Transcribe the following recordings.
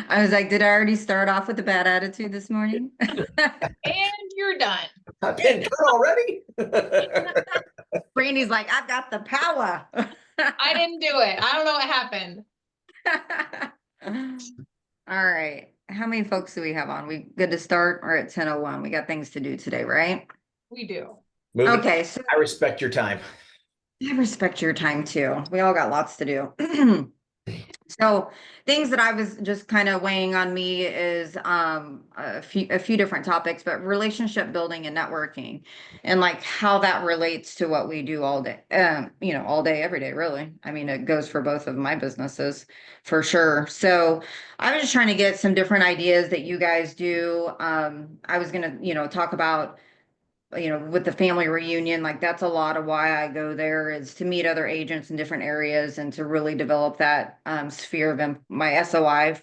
I was like, did I already start off with a bad attitude this morning? And you're done. I've been good already. Brandy's like, I've got the power. I didn't do it. I don't know what happened. All right. How many folks do we have on? We good to start or at 10:01? We got things to do today, right? We do. Moving. Okay, so I respect your time. I respect your time too. We all got lots to do. So things that I was just kind of weighing on me is a few different topics, but relationship building and networking and like how that relates to what we do all day, all day, every day, really. I mean, it goes for both of my businesses for sure. So I was just trying to get some different ideas that you guys do. I was gonna, talk about with the family reunion, like that's a lot of why I go there is to meet other agents in different areas and to really develop that sphere of my SOI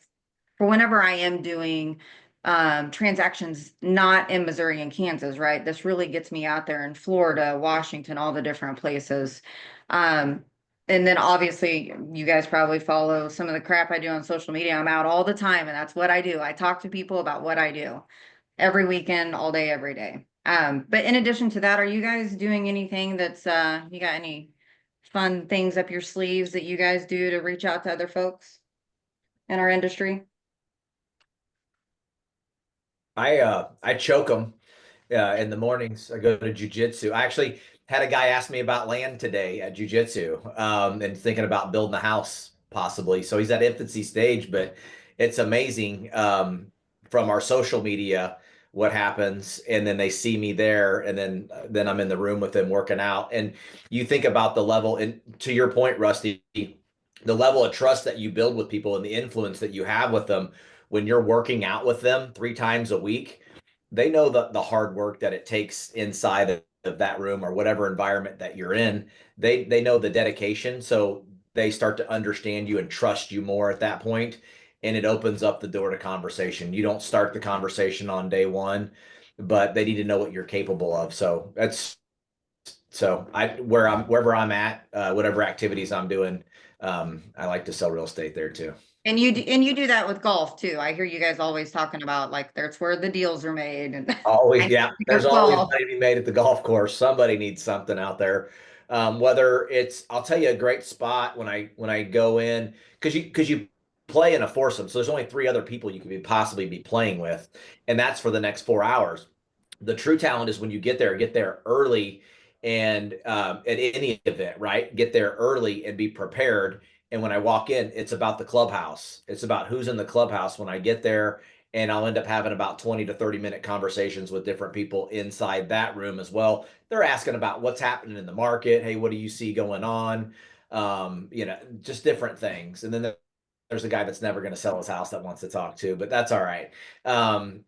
for whenever I am doing transactions not in Missouri and Kansas, right? This really gets me out there in Florida, Washington, all the different places. Um, and then obviously you guys probably follow some of the crap I do on social media. I'm out all the time and that's what I do. I talk to people about what I do every weekend, all day, every day. But in addition to that, are you guys doing anything that's you got any fun things up your sleeves that you guys do to reach out to other folks in our industry? I choke them in the mornings. I go to jujitsu. I actually had a guy ask me about land today at jujitsu, and thinking about building a house possibly. So he's at infancy stage, but it's amazing from our social media what happens, and then they see me there, and then I'm in the room with them working out. And you think about the level, and to your point, Rusty, the level of trust that you build with people and the influence that you have with them when you're working out with them 3 times a week. They know the hard work that it takes inside of that room or whatever environment that you're in. They know the dedication, so they start to understand you and trust you more at that point, and it opens up the door to conversation. You don't start the conversation on day one, but they need to know what you're capable of. So that's so I wherever I'm at, whatever activities I'm doing, I like to sell real estate there too. And you do that with golf too. I hear you guys always talking about like that's where the deals are made and Always, I yeah. know There's always golf. money to be made at the golf course. Somebody needs something out there. Whether it's, I'll tell you a great spot when I go in because you play in a foursome, so there's only three other people you could possibly be playing with, and that's for the next 4 hours. The true talent is when you get there early, and at any event, right? Get there early and be prepared. And when I walk in, it's about the clubhouse. It's about who's in the clubhouse when I get there, and I'll end up having about 20 to 30-minute conversations with different people inside that room as well. They're asking about what's happening in the market. Hey, what do you see going on? Just different things. And then there's a guy that's never going to sell his house that wants to talk to, but that's all right. Um,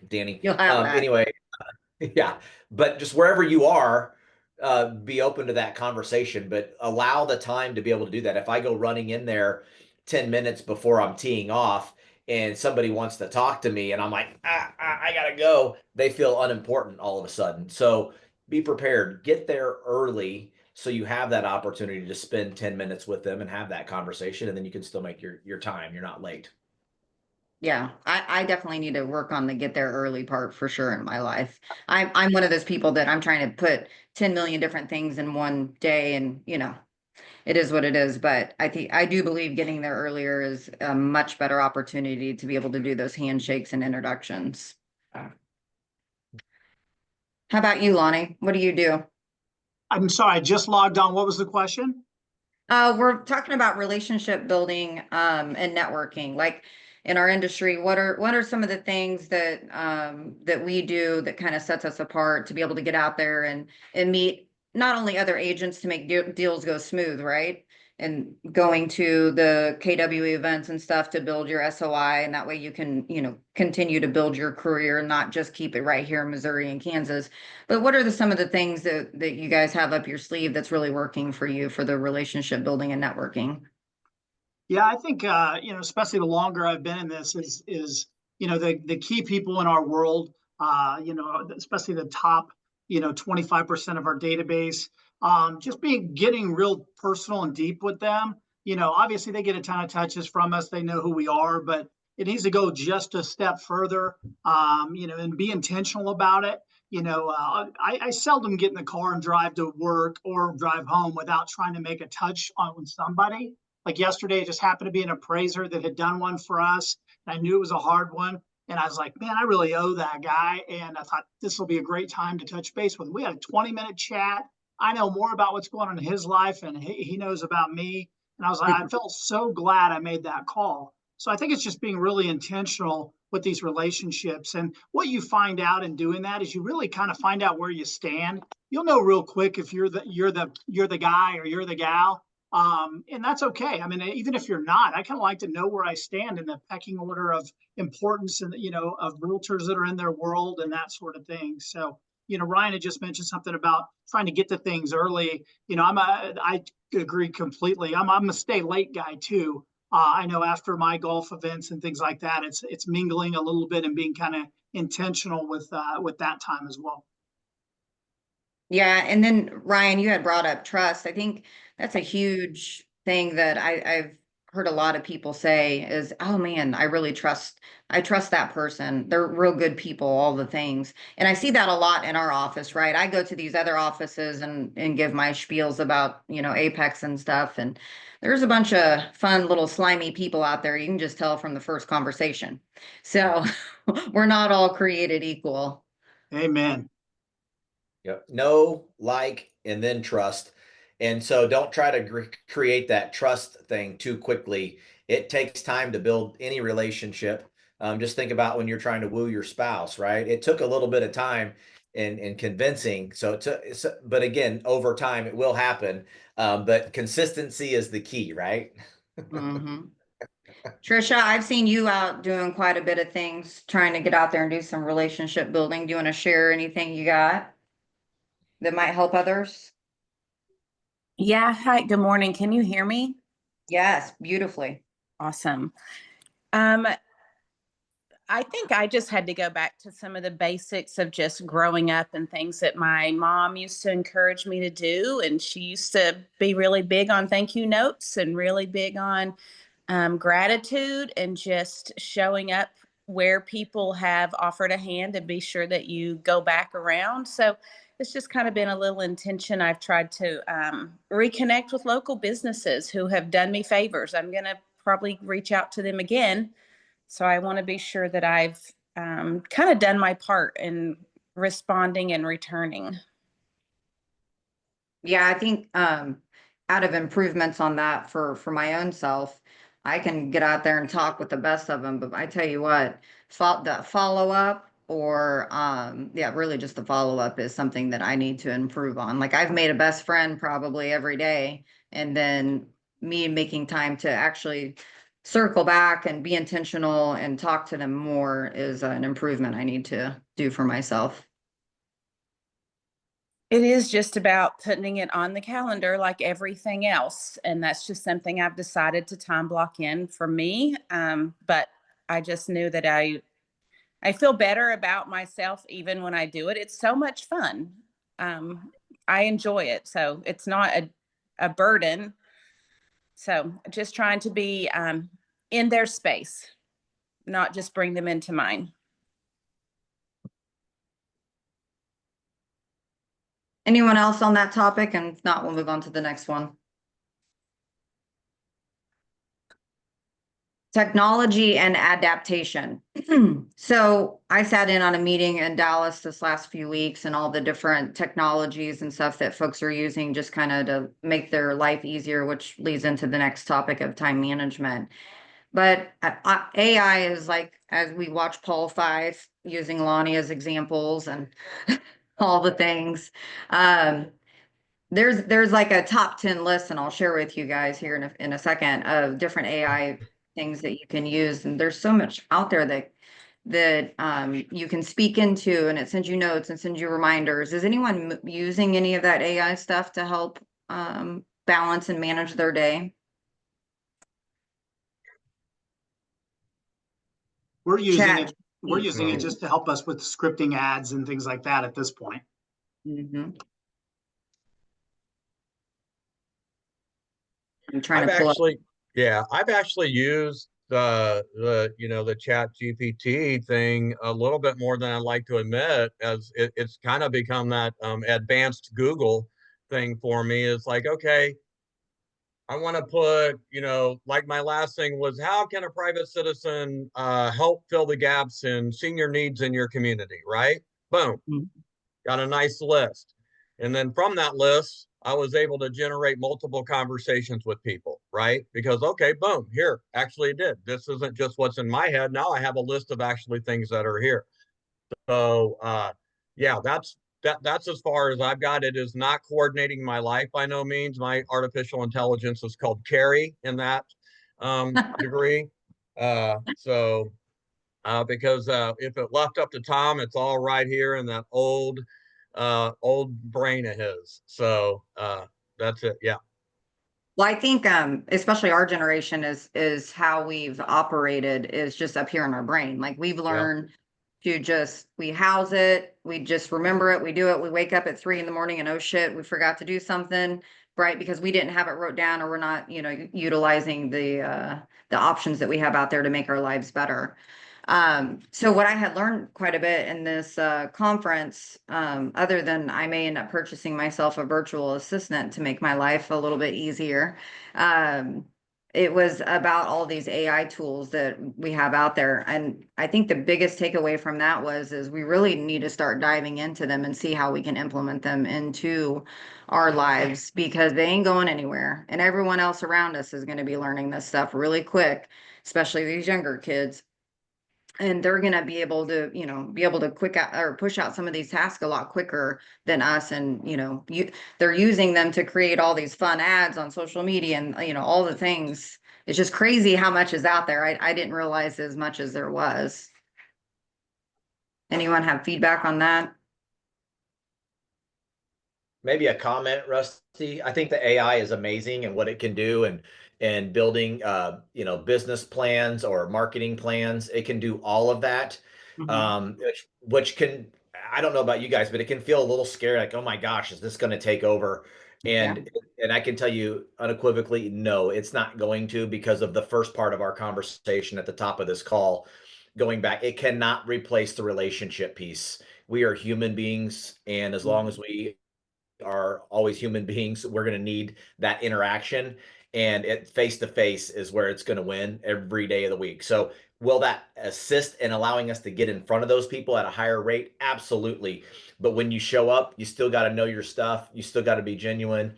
Danny. You'll have that. Anyway, yeah, but just wherever you are, be open to that conversation, but allow the time to be able to do that. If I go running in there 10 minutes before I'm teeing off and somebody wants to talk to me and I'm like, I gotta go, they feel unimportant all of a sudden. So be prepared, get there early so you have that opportunity to spend 10 minutes with them and have that conversation, and then you can still make your time. You're not late. Yeah, I definitely need to work on the get there early part for sure in my life. I'm one of those people that I'm trying to put 10 million different things in one day and it is what it is. But I do believe getting there earlier is a much better opportunity to be able to do those handshakes and introductions. How about you, Lonnie? What do you do? I'm sorry, I just logged on. What was the question? We're talking about relationship building and networking. Like in our industry, what are some of the things that we do that kind of sets us apart to be able to get out there and meet not only other agents to make deals go smooth, right? And going to the KW events and stuff to build your SOI, and that way you can, continue to build your career and not just keep it right here in Missouri and Kansas. But what are some of the things that you guys have up your sleeve that's really working for you for the relationship building and networking? Yeah, I think especially the longer I've been in this is the key people in our world, especially the top 25% of our database, just getting real personal and deep with them. Obviously they get a ton of touches from us. They know who we are, but it needs to go just a step further, and be intentional about it. I seldom get in the car and drive to work or drive home without trying to make a touch on somebody. Like yesterday, it just happened to be an appraiser that had done one for us. And I knew it was a hard one. And I was like, man, I really owe that guy. And I thought this will be a great time to touch base with him. We had a 20-minute chat. I know more about what's going on in his life, and he knows about me. And I was like, I felt so glad I made that call. So I think it's just being really intentional with these relationships. And what you find out in doing that is you really kind of find out where you stand. You'll know real quick if you're the guy or you're the gal. And that's okay. I mean, even if you're not, I kind of like to know where I stand in the pecking order of importance and, of realtors that are in their world and that sort of thing. So, Ryan had just mentioned something about trying to get to things early. I agree completely. I'm a stay late guy too. I know after my golf events and things like that, it's mingling a little bit and being kind of intentional with that time as well. Yeah, and then Ryan, you had brought up trust. I think that's a huge thing that I've heard a lot of people say is, oh man, I trust that person. They're real good people, all the things. And I see that a lot in our office, right? I go to these other offices and give my spiels about, Apex and stuff. And there's a bunch of fun little slimy people out there. You can just tell from the first conversation. So we're not all created equal. Amen. Yep. Know, like, and then trust. And so don't try to create that trust thing too quickly. It takes time to build any relationship. Just think about when you're trying to woo your spouse, right? It took a little bit of time in convincing. But again, over time, it will happen. But consistency is the key, right? Mhm. Trisha, I've seen you out doing quite a bit of things, trying to get out there and do some relationship building. Do you want to share anything you got that might help others? Yeah, hi, good morning. Can you hear me? Yes, beautifully. Awesome. I think I just had to go back to some of the basics of just growing up and things that my mom used to encourage me to do. And she used to be really big on thank you notes and really big on gratitude and just showing up where people have offered a hand and be sure that you go back around. So it's just kind of been a little intention. I've tried to reconnect with local businesses who have done me favors. I'm going to probably reach out to them again. So I want to be sure that I've kind of done my part in responding and returning. Yeah, I think out of improvements on that for my own self, I can get out there and talk with the best of them. But I tell you what, the follow up or yeah, really just the follow up is something that I need to improve on. Like I've made a best friend probably every day, and then me making time to actually circle back and be intentional and talk to them more is an improvement I need to do for myself. It is just about putting it on the calendar like everything else. And that's just something I've decided to time block in for me. But I just knew that I feel better about myself even when I do it. It's so much fun. I enjoy it. So it's not a burden. So just trying to be in their space, not just bring them into mine. Anyone else on that topic? And if not, we'll move on to the next one. Technology and adaptation. So I sat in on a meeting in Dallas this last few weeks and all the different technologies and stuff that folks are using just kind of to make their life easier, which leads into the next topic of time management. But AI is like, as we watch Paul 5 using Lonnie as examples and all the things. There's like a top 10 list, and I'll share with you guys here in a second of different AI things that you can use. And there's so much out there that you can speak into, and it sends you notes and sends you reminders. Is anyone using any of that AI stuff to help balance and manage their day? We're using Chat. it. We're using it just to help us with scripting ads and things like that at this point. I'm trying to pull up. I've actually used the chat GPT thing a little bit more than I'd like to admit, as it's kind of become that advanced Google thing for me. It's like, okay, I want to put, like my last thing was, how can a private citizen help fill the gaps in senior needs in your community, right? Boom, got a nice list. And then from that list, I was able to generate multiple conversations with people, right? Because, okay, boom, here, actually it did. This isn't just what's in my head. Now I have a list of actually things that are here. So, yeah, that's as far as I've got. It is not coordinating my life by no means. My artificial intelligence is called Carrie in that degree. Because if it left up to Tom, it's all right here in that old brain of his. So that's it. Yeah. Well, I think especially our generation is how we've operated is just up here in our brain. Like we've learned to just we house it, we just remember it, we do it, we wake up at 3 in the morning and oh shit, we forgot to do something, right? Because we didn't have it wrote down or we're not, utilizing the options that we have out there to make our lives better. So what I had learned quite a bit in this conference, other than I may end up purchasing myself a virtual assistant to make my life a little bit easier, it was about all these AI tools that we have out there. And I think the biggest takeaway from that is we really need to start diving into them and see how we can implement them into our lives because they ain't going anywhere. And everyone else around us is going to be learning this stuff really quick, especially these younger kids. And they're going to be able to quick out or push out some of these tasks a lot quicker than us. And, they're using them to create all these fun ads on social media and, all the things. It's just crazy how much is out there. I didn't realize as much as there was. Anyone have feedback on that? Maybe a comment, Rusty. I think the AI is amazing and what it can do and building business plans or marketing plans. It can do all of that. Which can, I don't know about you guys, but it can feel a little scary, like, oh my gosh, is this going to take over? And I can tell you unequivocally, no, it's not going to, because of the first part of our conversation at the top of this call. Going back, it cannot replace the relationship piece. We are human beings, and as long as we are always human beings, we're going to need that interaction, and it face to face is where it's going to win every day of the week. So will that assist in allowing us to get in front of those people at a higher rate? Absolutely. But when you show up, you still got to know your stuff. You still got to be genuine.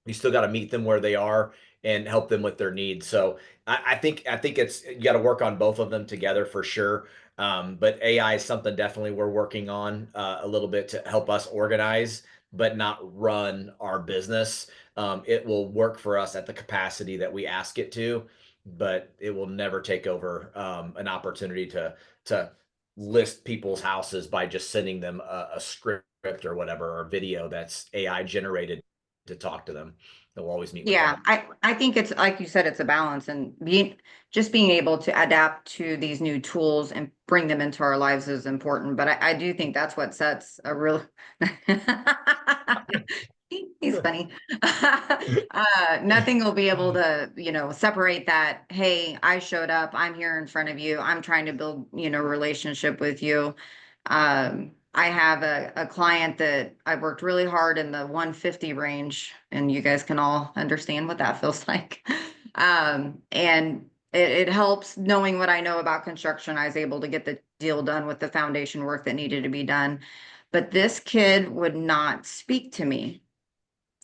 You still got to meet them where they are and help them with their needs. So I think it's, you got to work on both of them together for sure. But AI is something definitely we're working on a little bit to help us organize, but not run our business. It will work for us at the capacity that we ask it to, but it will never take over an opportunity to list people's houses by just sending them a script or whatever, or video that's AI generated to talk to them. They'll always meet with them. I think it's like you said, it's a balance, and being able to adapt to these new tools and bring them into our lives is important. But I do think that's what sets a real he's funny. Nothing will be able to, separate that. Hey, I showed up, I'm here in front of you, I'm trying to build, a relationship with you. I have a client that I've worked really hard in the 150 range, and you guys can all understand what that feels like. And it helps knowing what I know about construction. I was able to get the deal done with the foundation work that needed to be done. But this kid would not speak to me.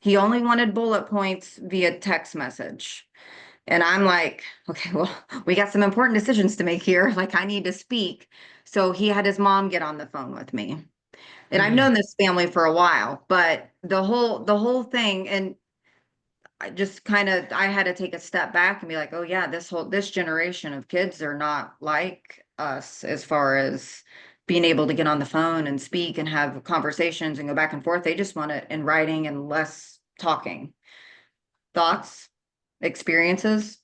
He only wanted bullet points via text message. And I'm like, okay, well, we got some important decisions to make here. Like, I need to speak. So he had his mom get on the phone with me. And I've known this family for a while, but the whole thing, and I just I had to take a step back and be like, oh yeah, this generation of kids are not like us as far as being able to get on the phone and speak and have conversations and go back and forth. They just want it in writing and less talking. Thoughts, experiences?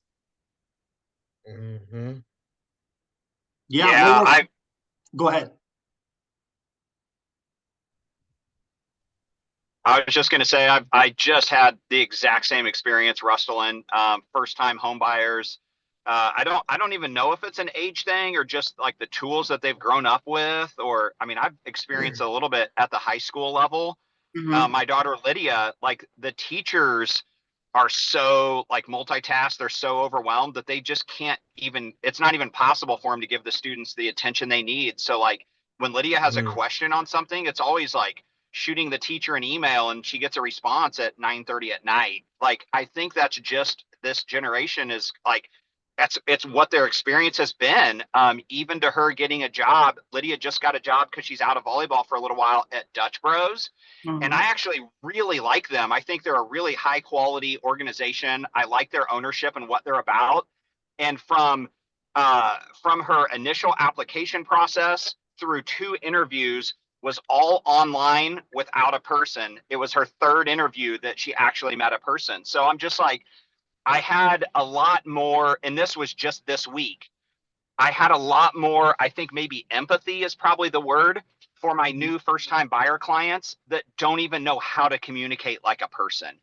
Yeah, go ahead. I was just going to say, I just had the exact same experience, Rustalyn. First time home buyers, I don't even know if it's an age thing or just like the tools that they've grown up with, or I mean, I've experienced a little bit at the high school level. Mhm. My daughter Lydia, like the teachers are so like multitask, they're so overwhelmed that they just can't even, it's not even possible for them to give the students the attention they need. So like when Lydia has a question on something, it's always like shooting the teacher an email and she gets a response at 9:30 at night. Like I think that's just this generation is like it's what their experience has been. Even to her getting a job, Lydia just got a job because she's out of volleyball for a little while at Dutch Bros. And I Mhm. actually really like them. I think they're a really high quality organization. I like their ownership and what they're about. And from her initial application process through 2 interviews was all online without a person. It was her 3rd interview that she actually met a person. So I'm just like, I had a lot more, and this was just this week. I had a lot more, I think maybe empathy is probably the word for my Mhm. new first time buyer clients that don't even know how to communicate like a person.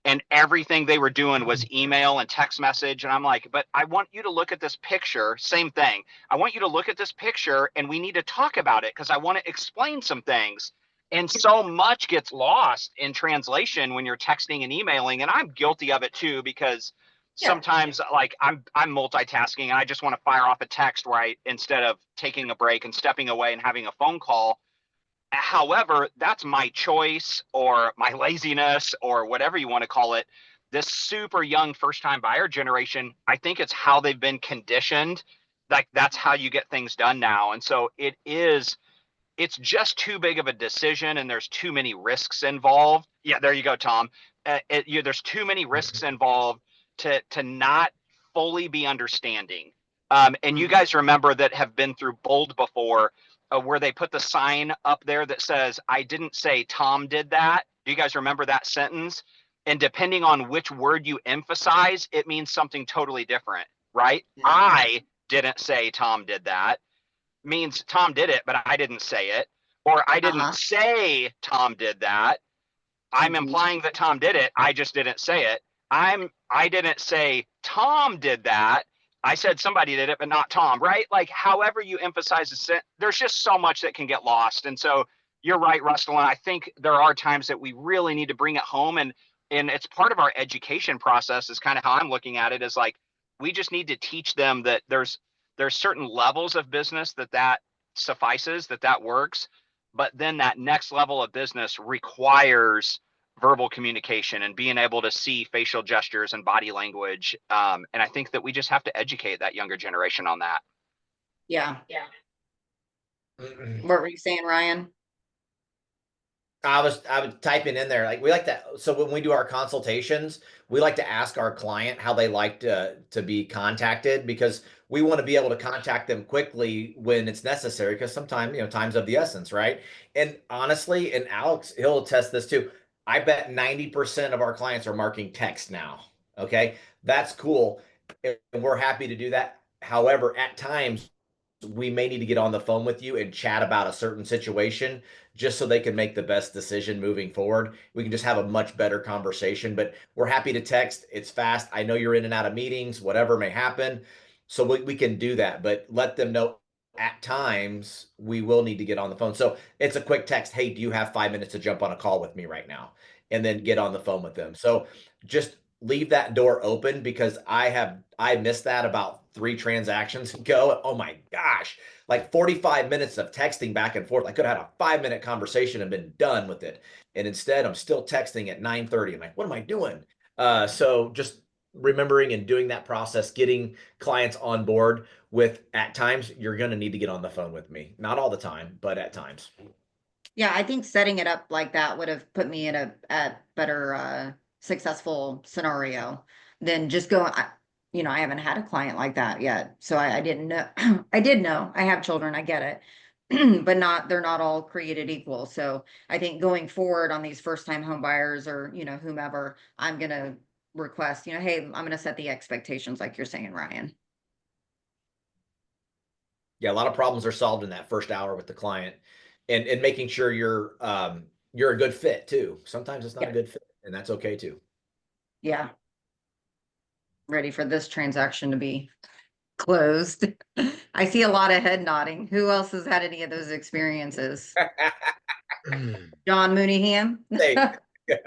And everything they were doing was email and text message. And I'm like, but I want you to look at this picture. Same thing. I want you to look at this picture and we need to talk about it because I want to explain some things. And so much gets lost in translation when you're texting and emailing. And I'm guilty of it too, because Yeah. sometimes like I'm multitasking and I just want to fire off a text right instead of taking a break and stepping away and having a phone call. However, that's my choice or my laziness or whatever you want to call it. This super young first time buyer generation, I think it's how they've been conditioned. Like that's how you get things done now. And so it's just too big of a decision and there's too many risks involved. Yeah, there you go, Tom. There's too many risks involved to not fully be understanding. And you Mhm. guys remember that have been through Bold before, where they put the sign up there that says, I didn't say Tom did that. Do you guys remember that sentence? And depending on which word you emphasize, it means something totally different, right? Yeah. I didn't say Tom did that means Tom did it, but I didn't say it. Or I didn't Uh-huh. say Tom did that. I'm Mhm. implying that Tom did it. I just didn't say it. I didn't say Tom did that. I said somebody did it, but not Tom, right? Like however you emphasize the there's just so much that can get lost. And so you're right, Rustalyn. I think there are times that we really need to bring it home and it's part of our education process is kind of how I'm looking at it is like we just need to teach them that there's certain levels of business that suffices, that works. But then that next level of business requires verbal communication and being able to see facial gestures and body language. And I think that we just have to educate that younger generation on that. Yeah. Mm-mm. What were you saying, Ryan? I was typing in there like we like to, so when we do our consultations, we like to ask our client how they like to be contacted because we want to be able to contact them quickly when it's necessary because sometimes time's of the essence, right? And honestly, and Alex, he'll attest this too. I bet 90% of our clients are marking text now. Okay, that's cool, and we're happy to do that. However, at times we may need to get on the phone with you and chat about a certain situation just so they can make the best decision moving forward. We can just have a much better conversation, but we're happy to text. It's fast. I know you're in and out of meetings, whatever may happen. So we can do that, but let them know at times we will need to get on the phone. So it's a quick text. Hey, do you have 5 minutes to jump on a call with me right now? And then get on the phone with them. So just leave that door open because I missed that about 3 transactions ago. Oh my gosh, like 45 minutes of texting back and forth. I could have had a 5 minute conversation and been done with it. And instead I'm still texting at 9:30. I'm like, what am I doing? So just remembering and doing that process, getting clients on board with at times you're going to need to get on the phone with me. Not all the time, but at times. Yeah, I think setting it up like that would have put me in a better successful scenario than just going. I haven't had a client like that yet, so I didn't know. I did know I have children. I get it, but they're not all created equal. So I think going forward on these first time home buyers or whomever, I'm gonna request. Hey, I'm gonna set the expectations like you're saying, Ryan. Yeah, a lot of problems are solved in that first hour with the client and making sure you're a good fit too. Sometimes it's not a Yeah, good fit, and that's okay too. yeah. ready for this transaction to be closed. I see a lot of head nodding. Who else has had any of those experiences? John Mooneyham? Hey, yeah.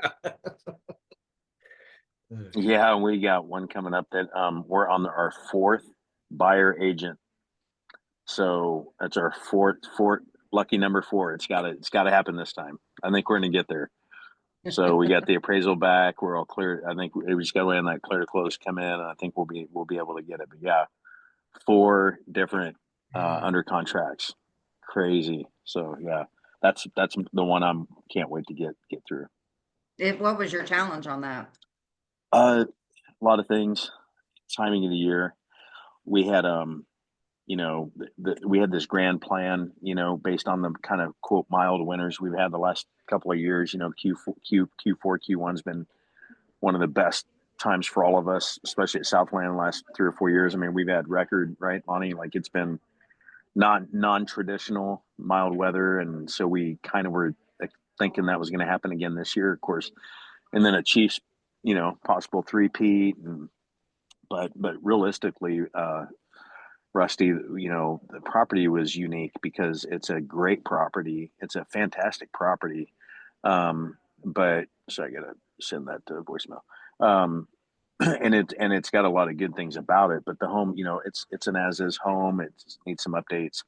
Yeah, we got one coming up that we're on our fourth buyer agent. So that's our fourth lucky number 4. It's gotta happen this time. I think we're gonna get there. So we got the appraisal back. We're all clear. I think we just got to wait on that clear to close come in. And I think we'll be able to get it. But yeah, 4 different under contracts. Crazy. So yeah, that's the one can't wait to get through. What was your challenge on that? A lot of things. Timing of the year. We had we had this grand plan, based on the kind of quote mild winters we've had the last couple of years. Q4, Q1's been one of the best times for all of us, especially at Southland the last 3 or 4 years. I mean, we've had record, right, Lonnie? Like it's been non-traditional mild weather, and so we kind of were thinking that was going to happen again this year, of course. And then a Chiefs, possible 3-peat, but realistically, Rusty, the property was unique because it's a great property. It's a fantastic property. But so I gotta send that to voicemail. And it's got a lot of good things about it. But the home, it's an as-is home. It needs some updates.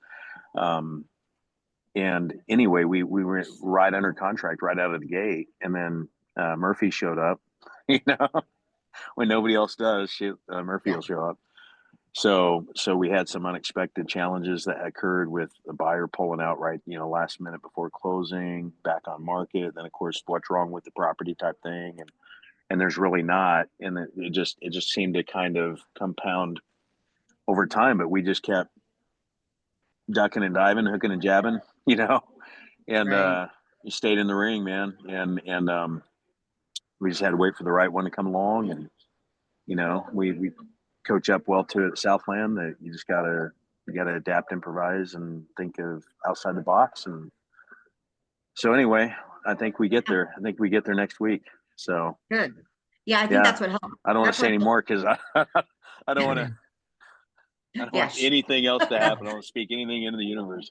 And anyway, we were right under contract right out of the gate, and then Murphy showed up. When nobody else does, Murphy will show up. So we had some unexpected challenges that occurred with the buyer pulling out right, last minute before closing, back on market. Then of course, what's wrong with the property type thing, and there's really not, and it just seemed to kind of compound over time. But we just kept ducking and diving, hooking and jabbing, and Right. you stayed in the ring, man, and we just had to wait for the right one to come along, and we coach up well to it at Southland that you gotta adapt, improvise, and think of outside the box. And so anyway, I think we get there. I think we get there next week. So Good. Yeah, I think yeah, that's what helped. I don't want That's to say what any more because I don't want to. I don't Yeah, want anything else to happen. I don't want to speak anything into the universe.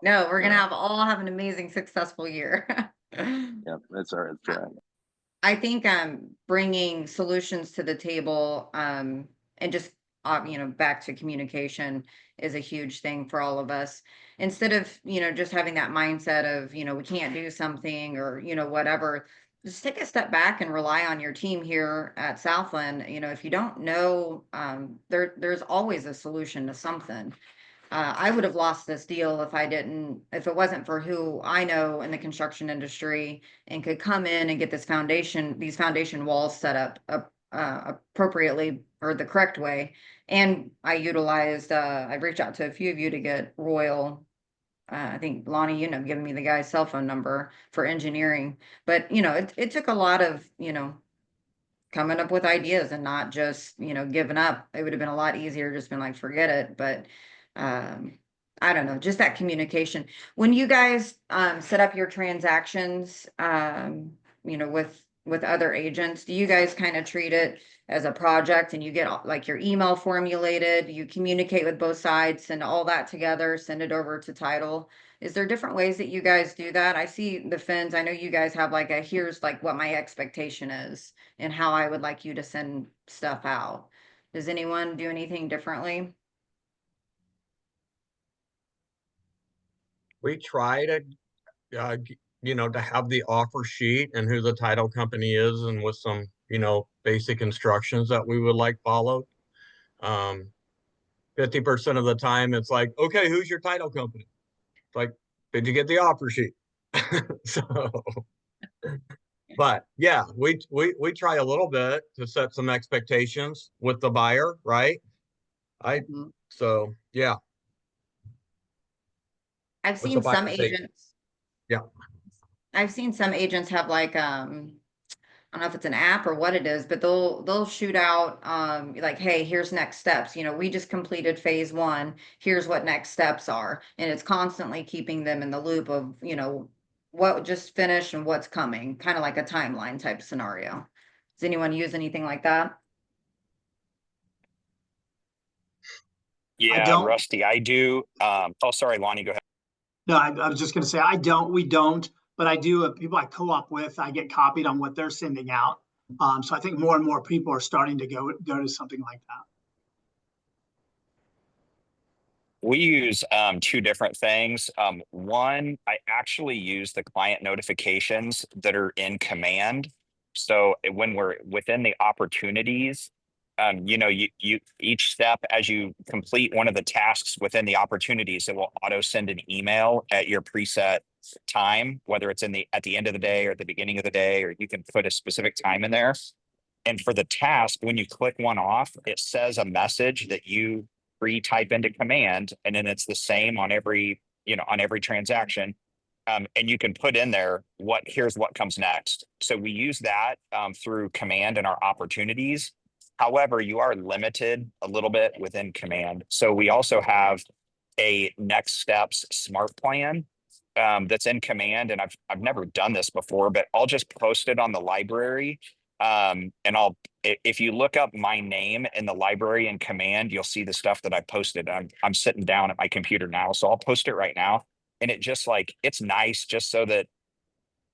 No, we're gonna Yeah. have an amazing, successful year. Yeah, that's all right. That's all right. I think bringing solutions to the table and just back to communication is a huge thing for all of us. Instead of just having that mindset of we can't do something or whatever, just take a step back and rely on your team here at Southland. If you don't know, there's always a solution to something. I would have lost this deal if it wasn't for who I know in the construction industry and could come in and get these foundation walls set up appropriately or the correct way. And I reached out to a few of you to get Royal. I think Lonnie, giving me the guy's cell phone number for engineering. But, it took a lot of, coming up with ideas and not just giving up. It would have been a lot easier just been like forget it. But I don't know, just that communication when you guys set up your transactions with other agents. Do you guys kind of treat it as a project and you get like your email formulated, you communicate with both sides, send all that together, send it over to title? Is there different ways that you guys do that? I see the fins. I know you guys have like here's like what my expectation is and how I would like you to send stuff out. Does anyone do anything differently? We try to, to have the offer sheet and who the title company is, and with some, basic instructions that we would like followed. 50% of the time, it's like, okay, who's your title company? It's like, did you get the offer sheet? So, but yeah, we try a little bit to set some expectations with the buyer, right? Mhm. So yeah, I've with the seen some buyer safety. agents. Yeah. I've seen some agents have like I don't know if it's an app or what it is, but they'll shoot out like, hey, here's next steps. We just completed phase 1. Here's what next steps are. And it's constantly keeping them in the loop of, what just finished and what's coming, kind of like a timeline type scenario. Does anyone use anything like that? Yeah, don't. Rusty, I do. Oh, sorry, Lonnie, go ahead. No, I was just going to say, we don't, but I do, people I co-op with, I get copied on what they're sending out. So I think more and more people are starting to go to something like that. We use two different things. One, I actually use the client notifications that are in command. So when we're within the opportunities, you each step as you complete one of the tasks within the opportunities, it will auto send an email at your preset time, whether it's at the end of the day or at the beginning of the day, or you can put a specific time in there. And for the task, when you click one off, it says a message that you type into command, and then it's the same on every transaction. And you can put in there here's what comes next. So we use that through command in our opportunities. However, you are limited a little bit within command. So we also have a next steps smart plan that's in command. And I've never done this before, but I'll just post it on the library. And if you look up my name in the library in command, you'll see the stuff that I posted. I'm sitting down at my computer now, so I'll post it right now. And it's nice just so that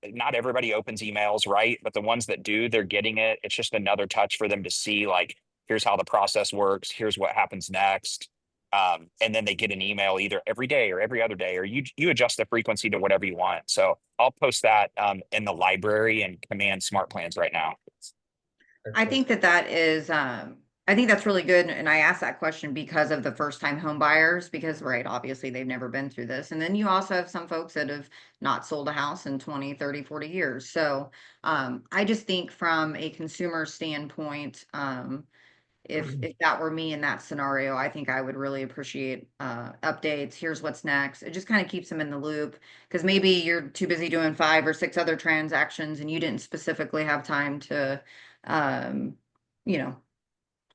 not everybody opens emails, right? But the ones that do, they're getting it. It's just another touch for them to see, like, here's how the process works. Here's what happens next. And then they get an email either every day or every other day, or you adjust the frequency to whatever you want. So I'll post that in the library and command smart plans right now. I think that is, I think that's really good. And I asked that question because of the first time home buyers, because, right, obviously they've never been through this. And then you also have some folks that have not sold a house in 20, 30, 40 years. So I just think from a consumer standpoint, if that were me in that scenario, I think I would really appreciate updates. Here's what's next. It just kind of keeps them in the loop, because maybe you're too busy doing 5 or 6 other transactions and you didn't specifically have time to you know,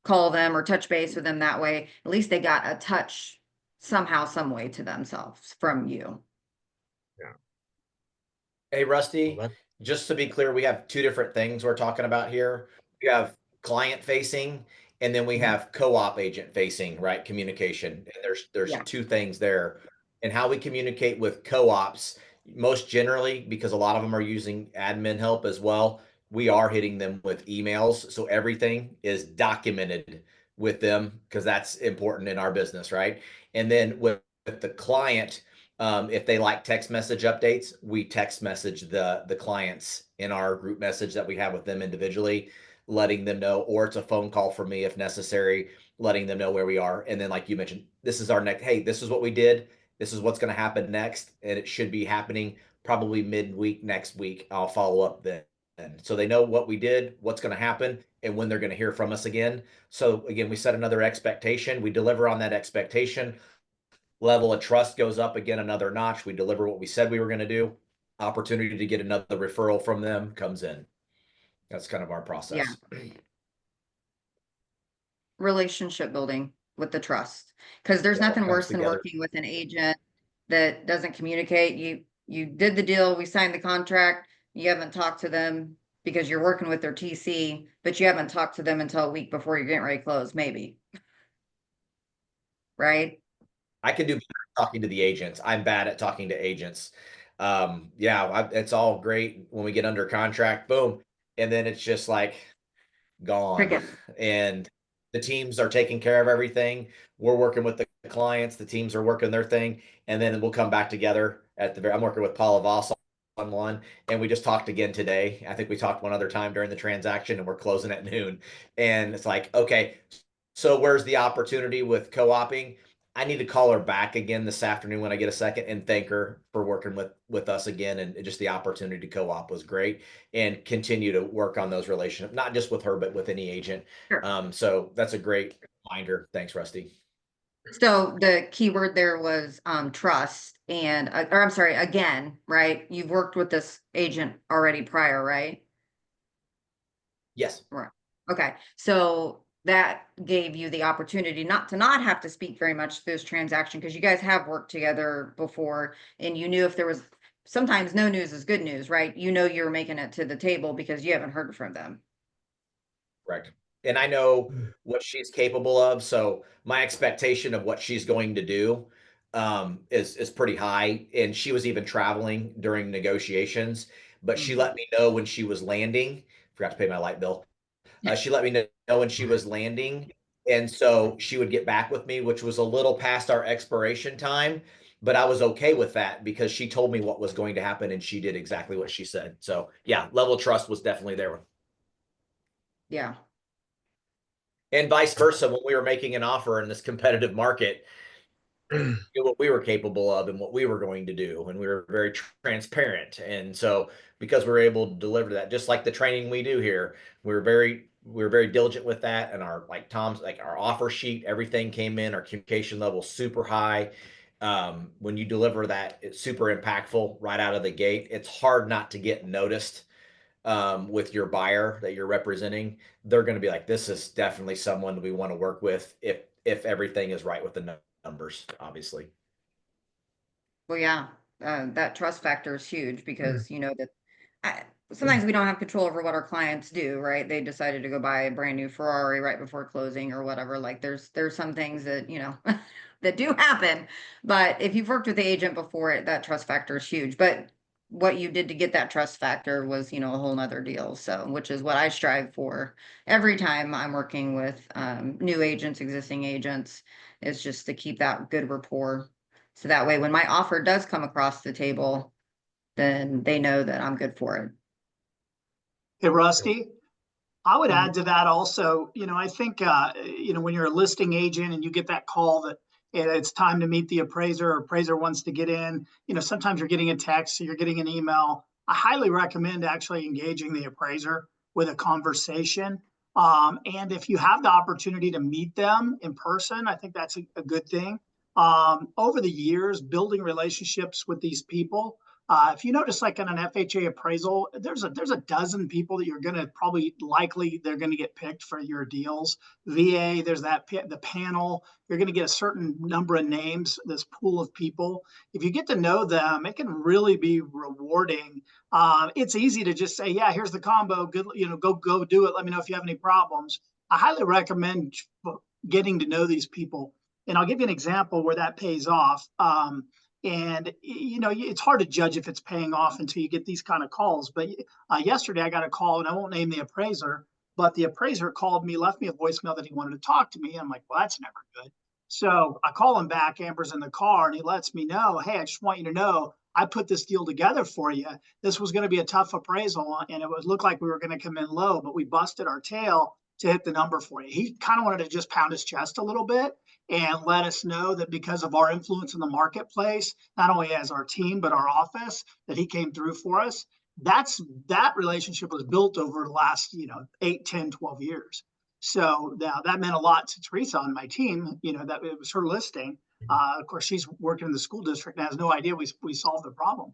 call them or touch base with them that way. At least they got a touch somehow, some way to themselves from you. Hey, Rusty, Well, just to be clear, we have two different things we're talking about here. We have client facing, and then we have co-op agent facing, right? Communication. And there's Yeah. two things there. And how we communicate with co-ops, most generally, because a lot of them are using admin help as well, we are hitting them with emails. So everything is documented with them, because that's important in our business, right? And then with the client, if they like text message updates, we text message the clients in our group message that we have with them individually, letting them know, or it's a phone call for me if necessary, letting them know where we are. And then, like you mentioned, this is our next, hey, this is what we did. This is what's going to happen next. And it should be happening probably midweek next week. I'll follow up then. So they know what we did, what's going to happen, and when they're going to hear from us again. So again, we set another expectation. We deliver on that expectation. Level of trust goes up again another notch. We deliver what we said we were going to do. Opportunity to get another referral from them comes in. That's kind of our process. Yeah. Relationship building with the trust, because there's nothing worse than working with an agent that doesn't communicate. You did the deal, we signed the contract, you haven't talked to them because you're working with their TC, but you haven't talked to them until a week before you're getting ready to close, maybe. Right? I can do better talking to the agents. I'm bad at talking to agents. It's all great when we get under contract, boom, and then it's just like gone. Cricket. And the teams are taking care of everything. We're working with the clients. The teams are working their thing, and then we'll come back together I'm working with Paula Voss on one, and we just talked again today. I think we talked one other time during the transaction, and we're closing at noon. And it's like, okay, so where's the opportunity with co-oping? I need to call her back again this afternoon when I get a second and thank her for working with us again. And just the opportunity to co-op was great, and continue to work on those relationships, not just with her, but with any agent. Sure. So that's a great reminder. Thanks, Rusty. So the key word there was trust, and or I'm sorry, again, right? You've worked with this agent already prior, right? Yes. Right. Okay. So that gave you the opportunity not have to speak very much to this transaction, because you guys have worked together before, and you knew if there was, sometimes no news is good news, right? You know, you're making it to the table because you haven't heard from them. Correct. and I know what she's capable of. So my expectation of what she's going to do is pretty high. And she was even traveling during negotiations, but she let me know when she was landing. Forgot to pay my light bill. She let me know when she was landing, and so she would get back with me, which was a little past our expiration time. But I was okay with that because she told me what was going to happen, and she did exactly what she said. So yeah, level of trust was definitely there. Yeah. And vice versa, when we were making an offer in this competitive market, what we were capable of and what we were going to do, and we were very transparent. And so because we were able to deliver that, just like the training we do here, we were very diligent with that. And our, like Tom's, like our offer sheet, everything came in, our communication level super high. When you deliver that, it's super impactful right out of the gate. It's hard not to get noticed with your buyer that you're representing. They're going to be like, this is definitely someone we want to work with if everything is right with the numbers, obviously. Well, yeah, that trust factor is huge because you know that sometimes we don't have control over what our clients do, right? They decided to go buy a brand new Ferrari right before closing or whatever. Like there's some things that, you know, that do happen. But if you've worked with the agent before, that trust factor is huge. But what you did to get that trust factor was, you know, a whole nother deal. So, which is what I strive for every time I'm working with new agents, existing agents, is just to keep that good rapport. So that way, when my offer does come across the table, then they know that I'm good for it. Hey, Rusty, I would Mhm. add to that also, you know, I think, you know, when you're a listing agent and you get that call that it's time to meet the appraiser, or appraiser wants to get in, you know, sometimes you're getting a text, or you're getting an email. I highly recommend actually engaging the appraiser with a conversation. And if you have the opportunity to meet them in person, I think that's a good thing. Over the years, building relationships with these people, if you notice, like in an FHA appraisal, there's a dozen people that you're going to probably likely they're going to get picked for your deals. VA, there's the panel. You're going to get a certain number of names. This pool of people. If you get to know them, it can really be rewarding. It's easy to just say, yeah, here's the combo. Good, you know, go do it. Let me know if you have any problems. I highly recommend getting to know these people, and I'll give you an example where that pays off. And you know, it's hard to judge if it's paying off until you get these kind of calls. But yesterday I got a call, and I won't name the appraiser, but the appraiser called me, left me a voicemail that he wanted to talk to me. I'm like, well, that's never good. So I call him back. Amber's in the car, and he lets me know, hey, I just want you to know I put this deal together for you. This was going to be a tough appraisal, and it would look like we were going to come in low, but we busted our tail to hit the number for you. He kind of wanted to just pound his chest a little bit and let us know that because of our influence in the marketplace, not only as our team, but our office, that he came through for us. That relationship was built over the last, you know, 8, 10, 12 years. So now that meant a lot to Teresa on my team, you know, that it was her listing. Of course, she's working in the school district and has no idea we solved the problem.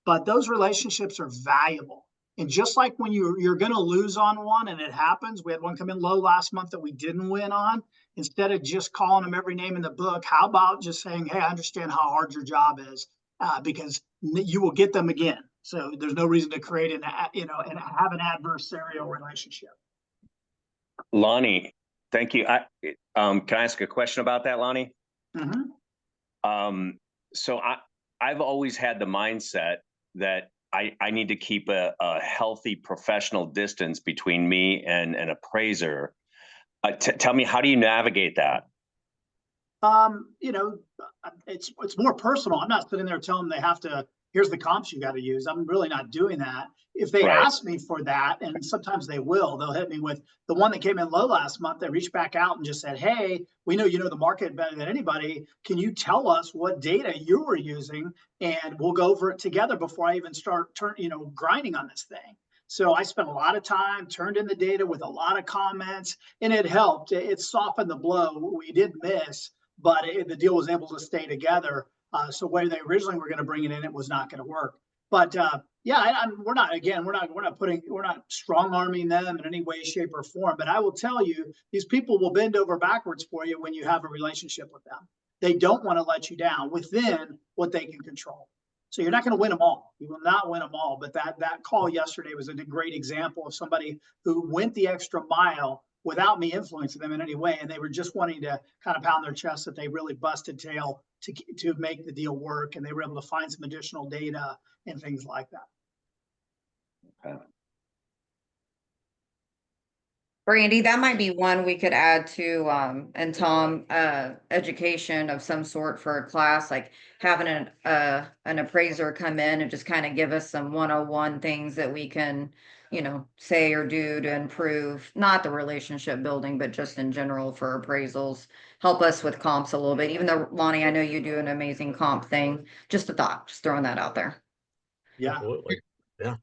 But those relationships are valuable. And just like when you're going to lose on one, and it happens, we had one come in low last month that we didn't win on. Instead of just calling them every name in the book, how about just saying, hey, I understand how hard your job is, because you will get them again. So there's no reason to create and have an adversarial relationship. Lonnie, thank you. Can I ask a question about that, Lonnie? Mm-hmm. So I've always had the mindset that I need to keep a healthy professional distance between me and an appraiser. Tell me, how do you navigate that? You know, it's more personal. I'm not sitting there telling them they have to, here's the comps you got to use. I'm really not doing that. If they ask me for that, and sometimes they'll hit me with the one that came in low last month. They reached back out and just said, hey, we know you know the market better than anybody. Can you tell us what data you were using? And we'll go over it together before I even start grinding on this thing. So I spent a lot of time, turned in the data with a lot of comments, and it helped. It softened the blow. We did miss, but the deal was able to stay together. So where they originally were going to bring it in, it was not going to work. But we're not strong arming them in any way, shape, or form. But I will tell you, these people will bend over backwards for you when you have a relationship with them. They don't want to let you down within what they can control. So you're not going to win them all. You will not win them all. But that call yesterday was a great example of somebody who went the extra mile without me influencing them in any way. And they were just wanting to kind of pound their chest that they really busted tail to make the deal work. And they were able to find some additional data and things like that. Okay. Brandy, that might be one we could add to, and Tom, education of some sort for a class, like having an appraiser come in and just kind of give us some 101 things that we can, say or do to improve, not the relationship building, but just in general for appraisals. Help us with comps a little bit, even though Lonnie, I know you do an amazing comp thing. Just a thought, just throwing that out there. Yeah. Absolutely. Yeah.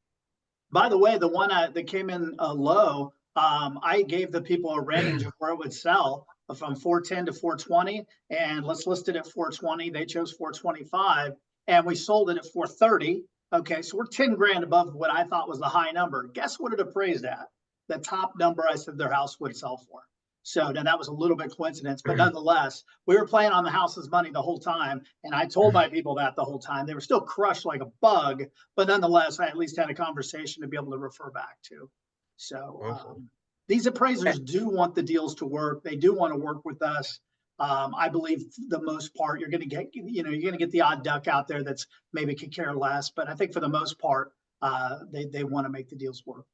By the way, the one that came in low, I gave the people a range of where it would sell from 410 to 420, and let's list it at 420. They chose 425, and we sold it at 430. Okay, so we're 10 grand above what I thought was the high number. Guess what it appraised at? The top number I said their house would sell for. So now that was a little bit coincidence, but nonetheless, we were playing on the house's money the whole time. And I told my people that the whole time. They were still crushed like a bug, but nonetheless, I at least had a conversation to be able to refer back to. So these appraisers do want the deals to work. They do want to work with us. I believe the most part you're going to get, you're going to get the odd duck out there that's maybe could care less. But I think for the most part, they want to make the deals work.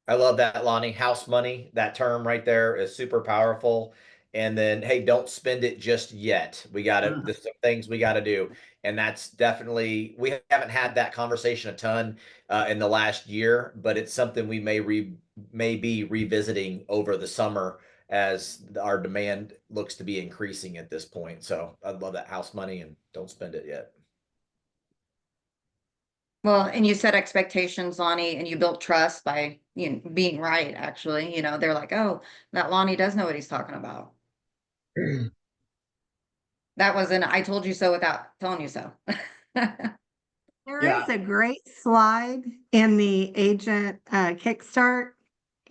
I love that, Lonnie. House money, that term right there is super powerful. And then, hey, don't spend it just yet. We got to, there's some things we got to do. And that's definitely, we haven't had that conversation a ton in the last year, but it's something we may be revisiting over the summer as our demand looks to be increasing at this point. So I love that, house money, and don't spend it yet. Well, and you set expectations, Lonnie, and you built trust by, being right, actually. They're like, oh, that Lonnie does know what he's talking about. That wasn't, I told you so without telling you so. There is a great slide in the agent Kickstart,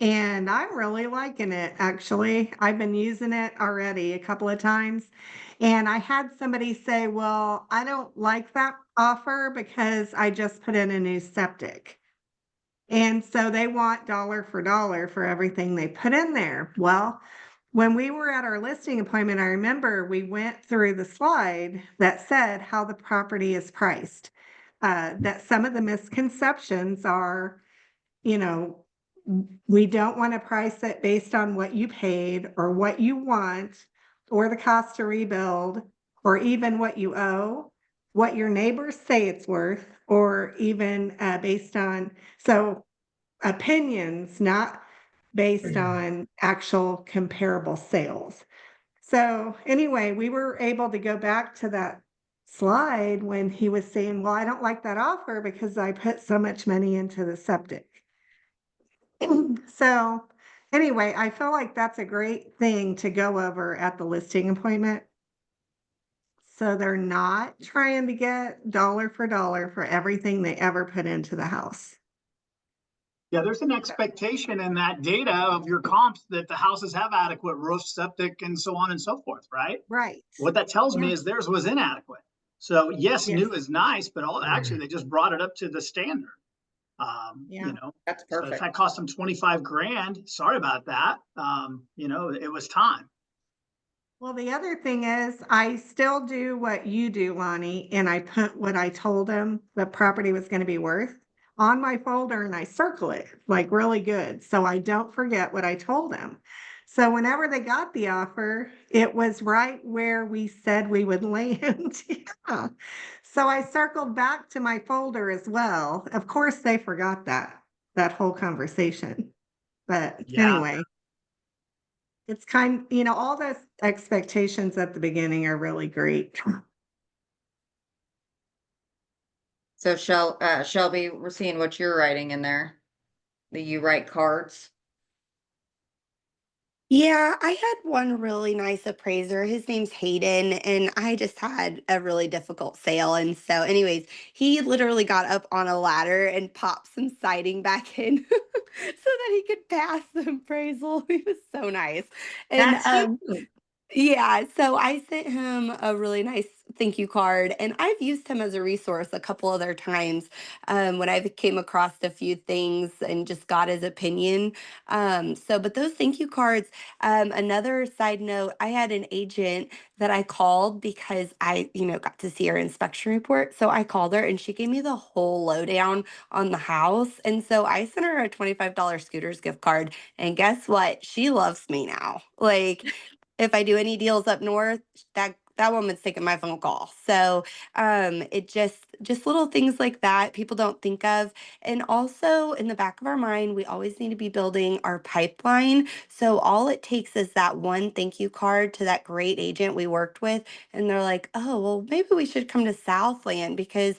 and I'm really liking it, actually. I've been using it already a couple of times. And I had somebody say, well, I don't like that offer because I just put in a new septic. And so they want dollar for everything they put in there. Well, when we were at our listing appointment, I remember we went through the slide that said how the property is priced. That some of the misconceptions are, we don't want to price it based on what you paid or what you want or the cost to rebuild or even what you owe, what your neighbors say it's worth, or even based on, so opinions, not based on actual comparable sales. So anyway, we were able to go back to that slide when he was saying, well, I don't like that offer because I put so much money into the septic. So anyway, I feel like that's a great thing to go over at the listing appointment. So they're not trying to get dollar for everything they ever put into the house. Yeah, there's an expectation in that data of your comps that the houses have adequate roof, septic, and so on and so forth, right? Right. What that tells me is theirs was inadequate. So yes, new is nice, but actually they just brought it up to the standard. That's so perfect. if that cost them 25 grand, sorry about that. It was time. Well, the other thing is I still do what you do, Lonnie, and I put what I told him the property was going to be worth on my folder and I circle it like really good. So I don't forget what I told them. So whenever they got the offer, it was right where we said we would land. Yeah. So I circled back to my folder as well. Of course, they forgot that whole conversation. But anyway, it's all those expectations at the beginning are really great. So Shelby, we're seeing what you're writing in there. Do you write cards? Yeah, I had one really nice appraiser. His name's Hayden, and I just had a really difficult sale. And so, anyways, he literally got up on a ladder and popped some siding back in so that he could pass the appraisal. He was so nice. And That's cute. yeah, so I sent him a really nice thank you card, and I've used him as a resource a couple other times when I came across a few things and just got his opinion. But those thank you cards. Another side note: I had an agent that I called because I, got to see her inspection report. So I called her and she gave me the whole lowdown on the house, and so I sent her a $25 Scooters gift card. And guess what? She loves me now. Like, if I do any deals up north, that woman's taking my phone call. So it just little things like that people don't think of. And also in the back of our mind, we always need to be building our pipeline. So all it takes is that one thank you card to that great agent we worked with. And they're like, oh, well, maybe we should come to Southland because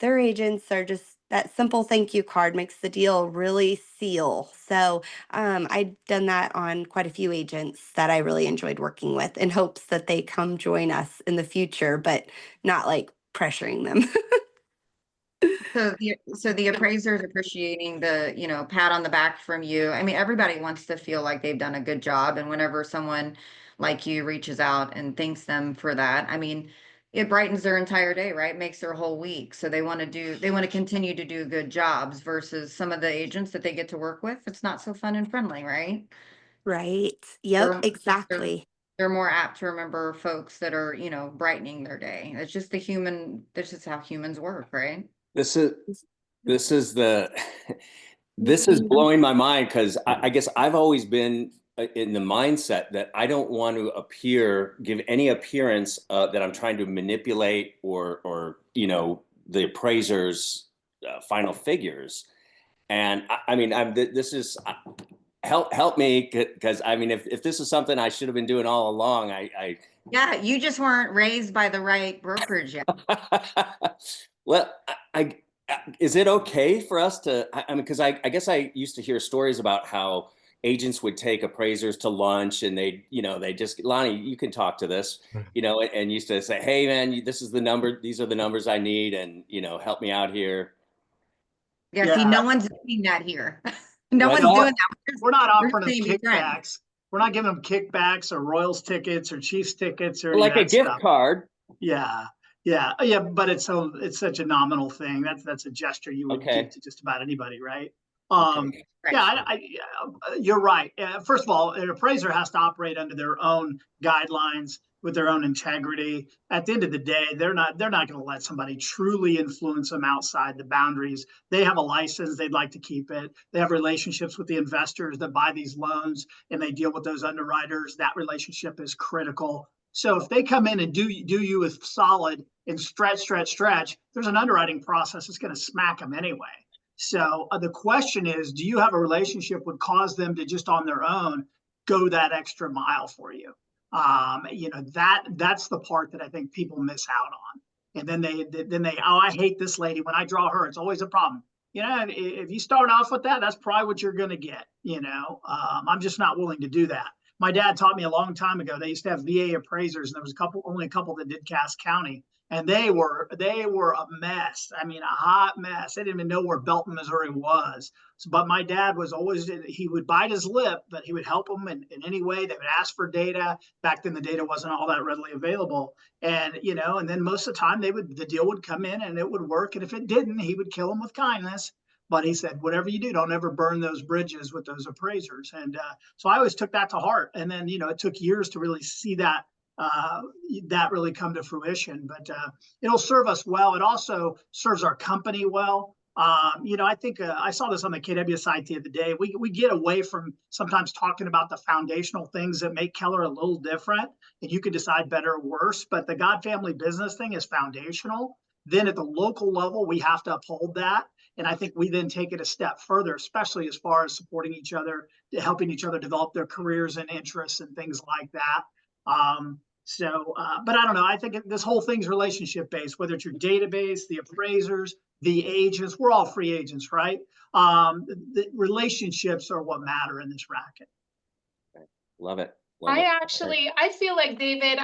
their agents are just that simple thank you card makes the deal really seal. So I've done that on quite a few agents that I really enjoyed working with in hopes that they come join us in the future, but not like pressuring them. So the appraiser's appreciating the, pat on the back from you. I mean, everybody wants to feel like they've done a good job. And whenever someone like you reaches out and thanks them for that, I mean, it brightens their entire day, right? Makes their whole week. So they want to continue to do good jobs versus some of the agents that they get to work with. It's not so fun and friendly, right? Right. Yep, They're, they're, exactly. they're more apt to remember folks that are, brightening their day. That's just how humans work, right? This is this is blowing my mind because I guess I've always been in the mindset that I don't want to give any appearance that I'm trying to manipulate or the appraiser's final figures. And I mean, this is help me because I mean, if this is something I should have been doing all along, Yeah, you just weren't raised by the right brokerage yet. Well, is it okay for us to? I mean, because I guess I used to hear stories about how agents would take appraisers to lunch and they just Lonnie, you can talk to this, and used to say, hey man, this is the number, these are the numbers I need, and help me out here. Yeah, see, no one's doing that here. No Right. one's doing that. We're not We're offering them saying be friends. kickbacks. We're not giving them kickbacks or Royals tickets or Chiefs tickets or Like any a of that gift stuff. card. Yeah, but it's such a nominal thing. That's a gesture you would give to just about anybody, right? Okay. Yeah, you're right. First of all, an appraiser has to operate under their own guidelines with their own integrity. At the end of the day, they're not going to let somebody truly influence them outside the boundaries. They have a license, they'd like to keep it. They have relationships with the investors that buy these loans and they deal with those underwriters. That relationship is critical. So if they come in and do you with solid and stretch, there's an underwriting process that's going to smack them anyway. So the question is, do you have a relationship would cause them to just on their own go that extra mile for you? That's the part that I think people miss out on. And then they oh, I hate this lady. When I draw her, it's always a problem. If you start off with that, that's probably what you're going to get. I'm just not willing to do that. My dad taught me a long time ago. They used to have VA appraisers, and there was only a couple that did Cass County, and they were a mess. I mean, a hot mess. They didn't even know where Belton, Missouri was. But my dad was always, he would bite his lip, but he would help them in any way. They would ask for data. Back then, the data wasn't all that readily available. And, and then most of the time the deal would come in and it would work. And if it didn't, he would kill them with kindness. But he said, whatever you do, don't ever burn those bridges with those appraisers. And so I always took that to heart. And then, it took years to really see that really come to fruition. But it'll serve us well. It also serves our company well. I think I saw this on the KW site the other day. We get away from sometimes talking about the foundational things that make Keller a little different, and you can decide better or worse. But the God family business thing is foundational. Then at the local level, we have to uphold that. And I think we then take it a step further, especially as far as supporting each other, helping each other develop their careers and interests and things like that. But I don't know. I think this whole thing's relationship based, whether it's your database, the appraisers, the agents, we're all free agents, right? The relationships are what matter in this racket. Love it. I feel like, David,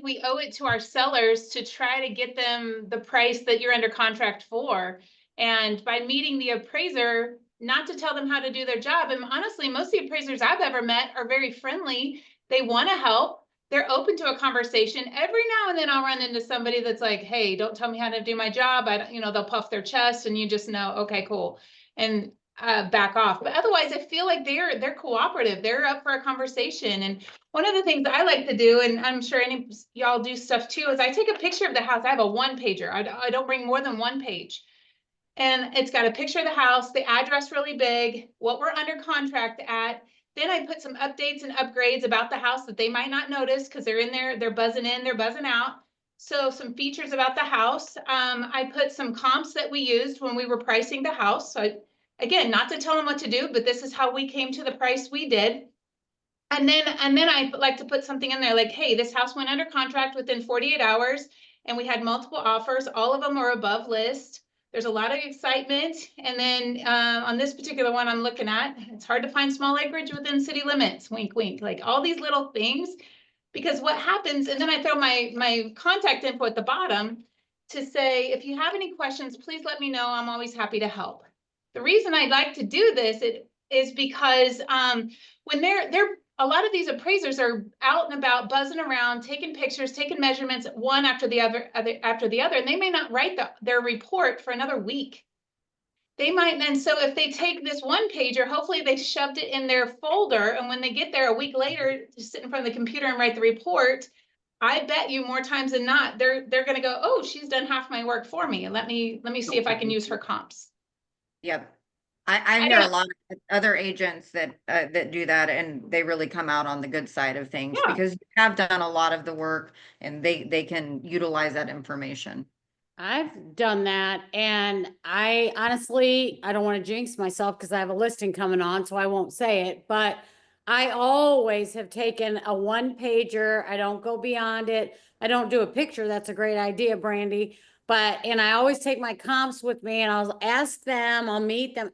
we owe it to our sellers to try to get them the price that you're under contract for. And by meeting the appraiser, not to tell them how to do their job. And honestly, most of the appraisers I've ever met are very friendly. They want to help. they're open to a conversation. Every now and then I'll run into somebody that's like, hey, don't tell me how to do my job. They'll puff their chest and you just know, okay, cool. And back off. But otherwise, I feel like they're cooperative. They're up for a conversation. And one of the things I like to do, and I'm sure any y'all do stuff too, is I take a picture of the house. I have a one pager. I don't bring more than one page. And it's got a picture of the house, the address really big, what we're under contract at. Then I put some updates and upgrades about the house that they might not notice because they're in there, they're buzzing in, they're buzzing out. So some features about the house. I put some comps that we used when we were pricing the house. So again, not to tell them what to do, but this is how we came to the price we did. And then I like to put something in there like, hey, this house went under contract within 48 hours and we had multiple offers. All of them are above list. There's a lot of excitement. And then on this particular one I'm looking at, it's hard to find small acreage within city limits, wink, wink, like all these little things. Because what happens, and then I throw my contact info at the bottom to say, if you have any questions, please let me know. I'm always happy to help. The reason I'd like to do this is because when they're a lot of these appraisers are out and about, buzzing around, taking pictures, taking measurements, one after the other, and they may not write their report for another week. They might, and so if they take this one pager, hopefully they shoved it in their folder, and when they get there a week later to sit in front of the computer and write the report, I bet you more times than not, they're going to go, oh, she's done half my work for me, and let me see if I can use her comps. Yep. I hear a lot of other agents that do that, and they really come out on the good side of things because you have done a lot of the work and they can utilize that information. I've done that, and I honestly, I don't want to jinx myself because I have a listing coming on, so I won't say it, but I always have taken a one pager. I don't go beyond it. I don't do a picture. That's a great idea, Brandy. And I always take my comps with me and I'll ask them, I'll meet them.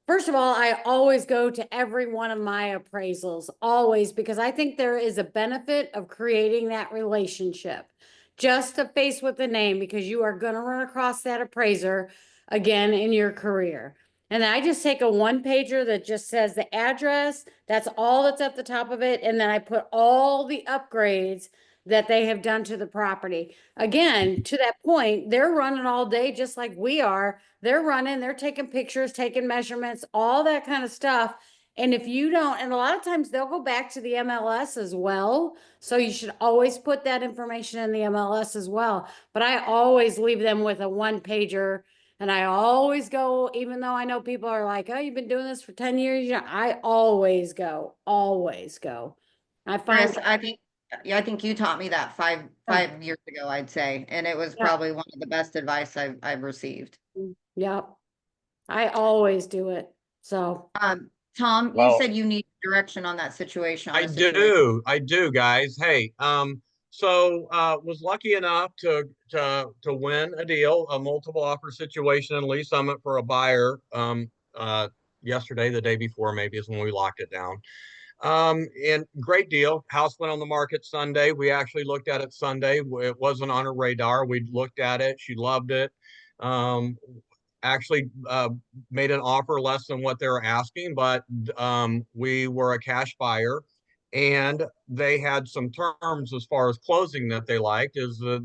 First of all, I always go to every one of my appraisals, always, because I think there is a benefit of creating that relationship. Just a face with a name, because you are going to run across that appraiser again in your career. And I just take a one pager that just says the address. That's all that's at the top of it. And then I put all the upgrades that they have done to the property. Again, to that point, they're running all day just like we are. They're running, they're taking pictures, taking measurements, all that kind of stuff. And if you don't, and a lot of times they'll go back to the MLS as well. So you should always put that information in the MLS as well. But I always leave them with a one pager. And I always go, even though I know people are like, oh, you've been doing this for 10 years. I always go, always go. I find, Chris, I think you taught me that five years ago, I'd say. And it was probably one of the best advice I've received. Yep. I always do it. So, Tom, you said you need direction on that situation. I do, guys. Hey, was lucky enough to win a deal, a multiple offer situation in Lee Summit for a buyer. Yesterday, the day before, maybe is when we locked it down. And great deal. House went on the market Sunday. We actually looked at it Sunday. It wasn't on her radar. We looked at it. She loved it. Actually made an offer less than what they were asking, but we were a cash buyer, and they had some terms as far as closing that they liked.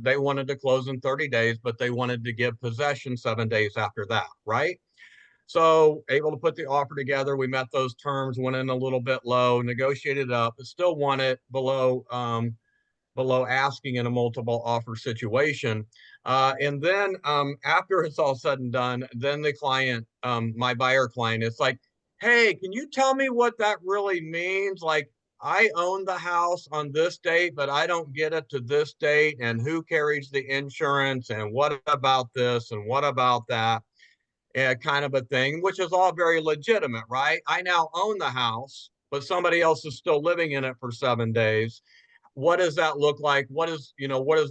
They wanted to close in 30 days, but they wanted to give possession 7 days after that, right? So able to put the offer together. We met those terms, went in a little bit low, negotiated up, but still won it below asking in a multiple offer situation. And then after it's all said and done, then the client, my buyer client, it's like, hey, can you tell me what that really means? Like, I own the house on this date, but I don't get it to this date. And who carries the insurance? And what about this? And what about that? Kind of a thing, which is all very legitimate, right? I now own the house, but somebody else is still living in it for 7 days. What does that look like? What is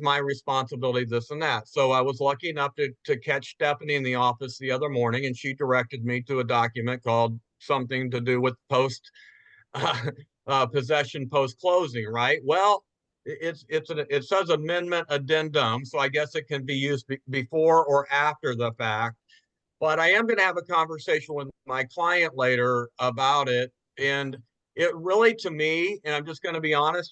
my responsibility, this and that? So I was lucky enough to catch Stephanie in the office the other morning, and she directed me to a document called something to do with possession post closing, right? Well, it says amendment addendum, so I guess it can be used before or after the fact. But I am going to have a conversation with my client later about it. And it really, to me, and I'm just going to be honest,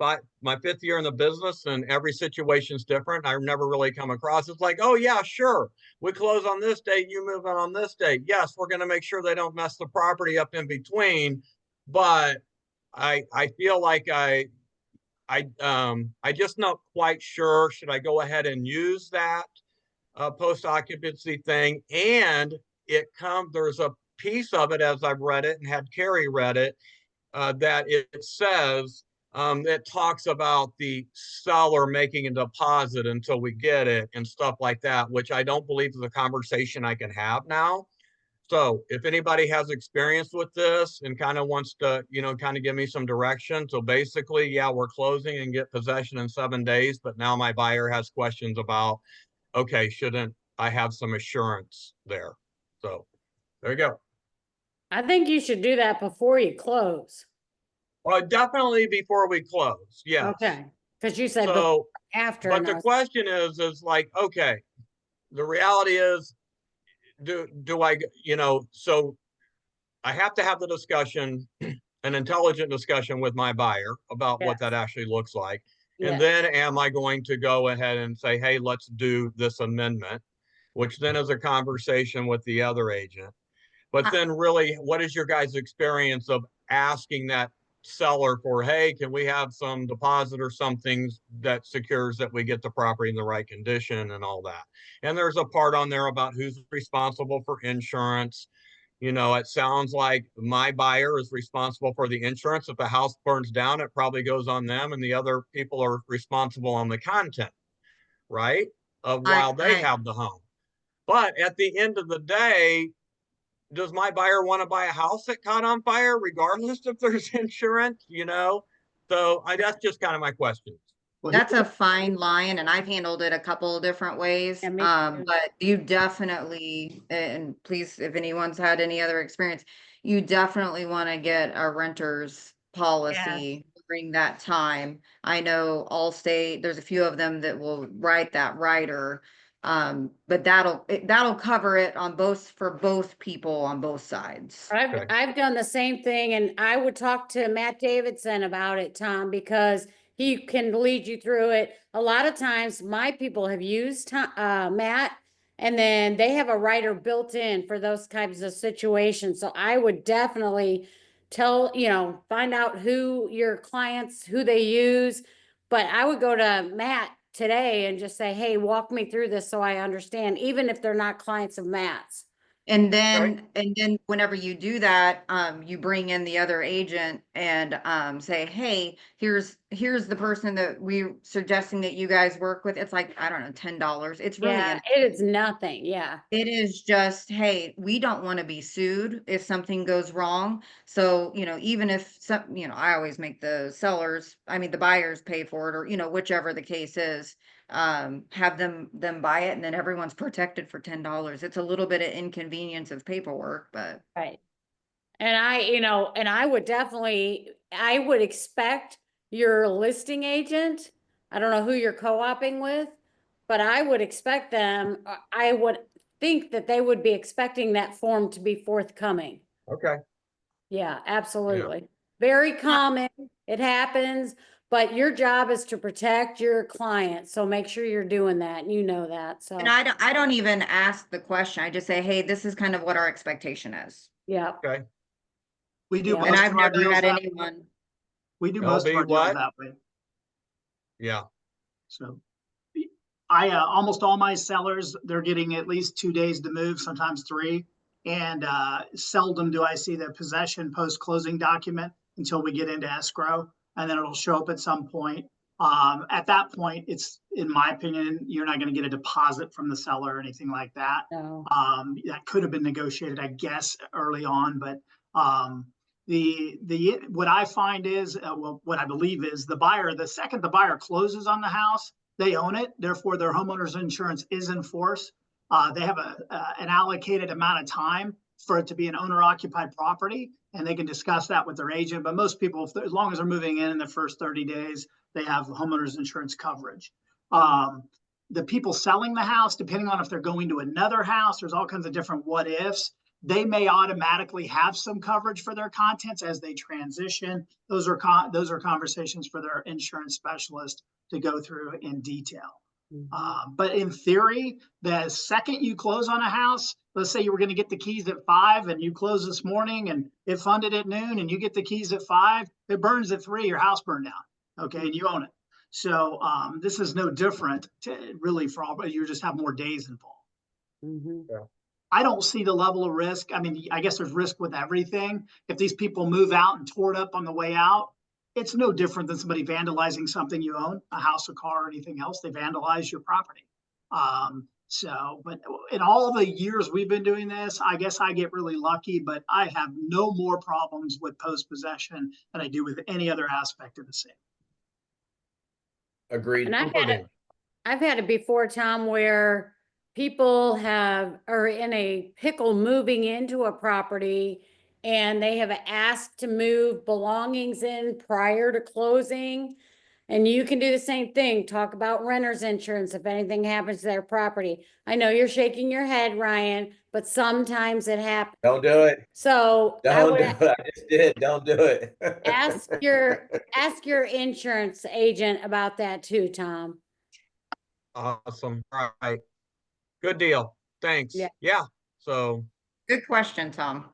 my fifth year in the business, and every situation's different. I've never really come across it's like, oh yeah, sure, we close on this date, you move in on this date. Yes, we're going to make sure they don't mess the property up in between, but I feel like I just not quite sure. Should I go ahead and use that post occupancy thing? And there's a piece of it as I've read it and had Carrie read it, that it says it talks about the seller making a deposit until we get it and stuff like that, which I don't believe is a conversation I can have now. So if anybody has experience with this and kind of wants to, kind of give me some direction. So basically, yeah, we're closing and get possession in 7 days, but now my buyer has questions about, okay, shouldn't I have some assurance there? So there you go. I think you should do that before you close. Well, definitely before we close. Yes. Okay. Because you said so after. But the question is like, okay, the reality is, do I, so I have to have the discussion, an intelligent discussion with my buyer about what that actually looks like. And then am I going to go ahead and say, hey, let's do this amendment, which then is a conversation with the other agent. But then really, what is your guys' experience of asking that seller for, hey, can we have some deposit or something that secures that we get the property in the right condition and all that? And there's a part on there about who's responsible for insurance. It sounds like my buyer is responsible for the insurance. If the house burns down, it probably goes on them, and the other people are responsible on the content, right? While they have the home. But at the end of the day, does my buyer want to buy a house that caught on fire, regardless if there's insurance? So that's just kind of my questions. That's a fine line, and I've handled it a couple of different ways. But you definitely, and please, if anyone's had any other experience, you definitely want to get a renter's policy during that time. I know Allstate, there's a few of them that will write that rider. But that'll cover it for both people on both sides. I've done the same thing, and I would talk to Matt Davidson about it, Tom, because he can lead you through it. A lot of times my people have used Matt, and then they have a writer built in for those types of situations. So I would definitely find out who your clients, who they use. But I would go to Matt today and just say, hey, walk me through this so I understand, even if they're not clients of Matt's. And then whenever you do that, you bring in the other agent and say, hey, here's the person that we're suggesting that you guys work with. It's like, I don't know, $10. It's really it is nothing. Yeah. It is just, hey, we don't want to be sued if something goes wrong. So, even if I always make the buyers pay for it, or, whichever the case is, have them buy it, and then everyone's protected for $10. It's a little bit of inconvenience of paperwork, but. Right. And I would expect your listing agent, I don't know who you're co-oping with, but I would expect them, I would think that they would be expecting that form to be forthcoming. Okay. Yeah, absolutely. Very common. It happens, but your job is to protect your client. So make sure you're doing that. And you know that. So. And I don't even ask the question. I just say, hey, this is kind of what our expectation is. Yeah. Okay. We do. And I've never had anyone. We do most of our deals that way. Yeah. So I almost all my sellers, they're getting at least 2 days to move, sometimes 3. And seldom do I see the possession post-closing document until we get into escrow, and then it'll show up at some point. At that point, it's, in my opinion, you're not going to get a deposit from the seller or anything like that. No. That could have been negotiated, I guess, early on, but what I find is, what I believe is the second the buyer closes on the house, they own it. Therefore, their homeowner's insurance is in force. They have an allocated amount of time for it to be an owner-occupied property, and they can discuss that with their agent. But most people, as long as they're moving in the first 30 days, they have homeowners insurance coverage. The people selling the house, depending on if they're going to another house, there's all kinds of different what ifs. they may automatically have some coverage for their contents as they transition. Those are conversations for their insurance specialist to go through in detail. But in theory, the second you close on a house, let's say you were going to get the keys at 5 and you close this morning and it funded at noon and you get the keys at 5, it burns at 3, your house burned down. Okay. And you own it. So this is no different really for all, but you just have more days involved. Yeah. I don't see the level of risk. I mean, I guess there's risk with everything. If these people move out and tore it up on the way out, it's no different than somebody vandalizing something you own, a house, a car, or anything else. They vandalize your property. But in all the years we've been doing this, I guess I get really lucky, but I have no more problems with post-possession than I do with any other aspect of the sale. Agreed. And I've had it before, Tom, where people are in a pickle moving into a property and they have asked to move belongings in prior to closing. And you can do the same thing. Talk about renter's insurance if anything happens to their property. I know you're shaking your head, Ryan, but sometimes it happens. Don't do it. So Don't do it. I just did. Don't do it. ask your insurance agent about that too, Tom. Awesome. All right. Good deal. Thanks. Yeah. Yeah. So Good question, Tom.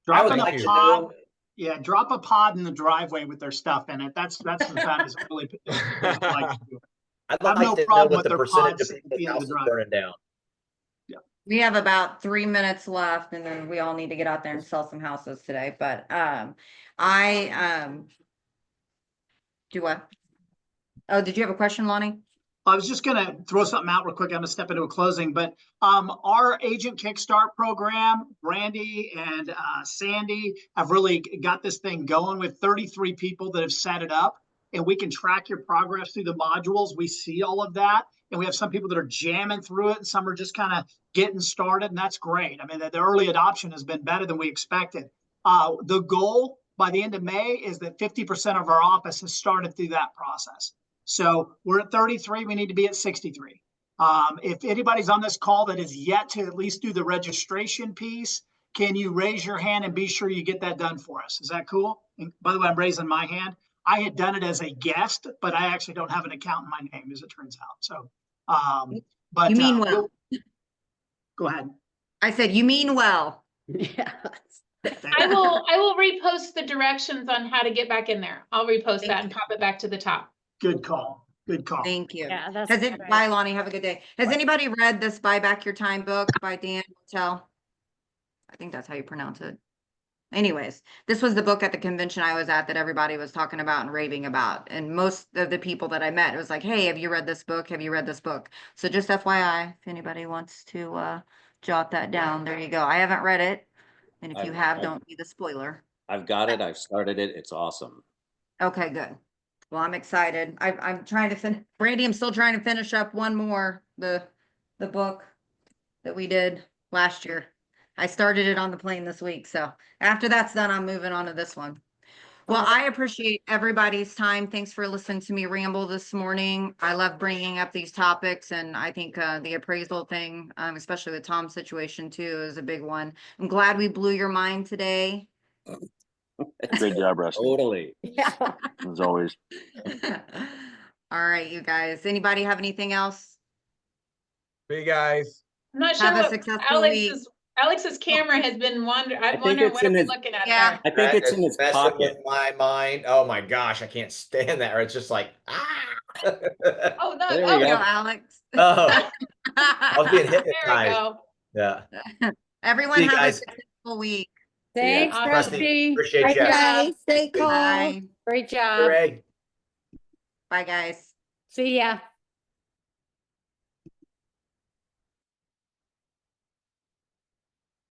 Dropping like a to pod. know- Yeah, drop a pod in the driveway with their stuff in it. That's what that is really like to do. I'd I have like no to know problem what with the their percentage pods of at people's the end of the houses drive. burning down. We have about 3 minutes left and then we all need to get out there and sell some houses today. But do what? Oh, did you have a question, Lonnie? I was just going to throw something out real quick. I'm going to step into a closing, but our agent kickstart program, Brandy and Sandy have really got this thing going with 33 people that have set it up, and we can track your progress through the modules. We see all of that, and we have some people that are jamming through it and some are just kind of getting started, and that's great. I mean, the early adoption has been better than we expected. The goal by the end of May is that 50% of our office has started through that process. So we're at 33, we need to be at 63. If anybody's on this call that is yet to at least do the registration piece, can you raise your hand and be sure you get that done for us? Is that cool? And by the way, I'm raising my hand. I had done it as a guest, but I actually don't have an account in my name, as it turns out. So, but You mean well. Go ahead. I said, you mean well. Yeah. I will repost the directions on how to get back in there. I'll repost that and pop it back to the top. Good call. Good call. Thank you. Yeah, that's Bye, right. Lonnie. Have a good day. Has anybody read this Buy Back Your Time book by Dan Hotel? I think that's how you pronounce it. Anyways, this was the book at the convention I was at that everybody was talking about and raving about. And most of the people that I met, it was like, hey, have you read this book? Have you read this book? So just FYI, if anybody wants to jot that down, there you go. I haven't read it. And if you have, don't be the spoiler. I've got it. I've started it. It's awesome. Okay, good. Well, I'm excited. I'm trying to finish. Brandy, I'm still trying to finish up one more, the book that we did last year. I started it on the plane this week. So after that's done, I'm moving on to this one. Well, I appreciate everybody's time. Thanks for listening to me ramble this morning. I love bringing up these topics, and I think the appraisal thing, especially the Tom situation too, is a big one. I'm glad we blew your mind today. Great job, Rusty. Totally. Yeah. As always. All right, you guys. Anybody have anything else? see you guys. I'm not sure Have a what successful week. Alex's camera has been wondering. I think wonder it's what are in we his- looking at Yeah. there. I think it's in his messing pocket. with my mind. Oh my gosh, I can't stand that. Or it's just like Oh, no. There we There you go. go, Alex. oh, I was being There we hypnotized. go. Yeah. Everyone See you have a guys. successful week. Thanks, Yeah. Rusty. Appreciate Great you. job. Guys, stay calm. Bye. Great job. Hooray. Bye, guys. See ya.